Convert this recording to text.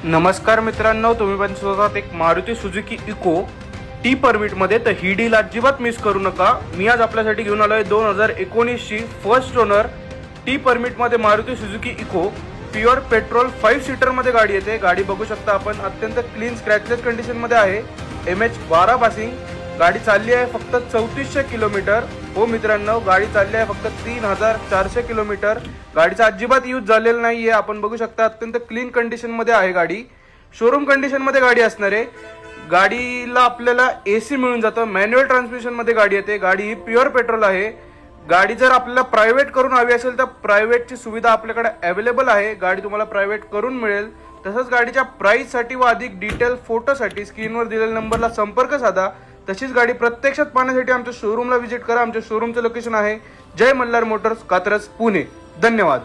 नमस्कार मित्रांनो, तुम्ही पण स्वतः एक मारुती सुझुकी इको टी परमिटमध्ये, तर ही डील अजिबात मिस करू नका। मी आज आपल्यासाठी घेऊन आलोय 2019 ची फर्स्ट ओनर टी परमिटमध्ये Maruti Suzuki Eeco pure petrol 5 seater मध्ये गाडी येते। गाडी बघू शकता आपण, अत्यंत क्लीन स्क्रॅचलेस कंडिशन मध्ये आहे। MH12 पासिंग गाडी चालली आहे फक्त 3400 किलोमीटर। हो मित्रांनो, गाडी चालली आहे फक्त 3400 किलोमीटर। गाडीचा अजिबात यूज झालेला नाहीये, आपण बघू शकता अत्यंत क्लीन कंडिशन मध्ये आहे गाडी। शोरूम कंडिशन मध्ये गाडी असणार आहे। गाडीला आपल्याला AC मिळून जातं, मॅन्युअल ट्रान्समिशन मध्ये गाडी येते। गाडी ही प्युअर पेट्रोल आहे। गाडी जर आपल्याला प्रायव्हेट करून हवी असेल तर प्रायव्हेटची सुविधा आपल्याकडे अवेलेबल आहे। गाडी तुम्हाला प्रायव्हेट करून मिळेल। तसंच गाडीच्या प्राइस साठी व अधिक डिटेल फोटोसाठी स्क्रीनवर दिलेल्या नंबरला संपर्क साधा। तशीच गाडी प्रत्यक्षात पाहण्यासाठी आमच्या शोरूमला व्हिजिट करा। आमच्या शोरूमचं लोकेशन आहे जय मल्हार मोटर्स, कात्रज, पुणे। धन्यवाद।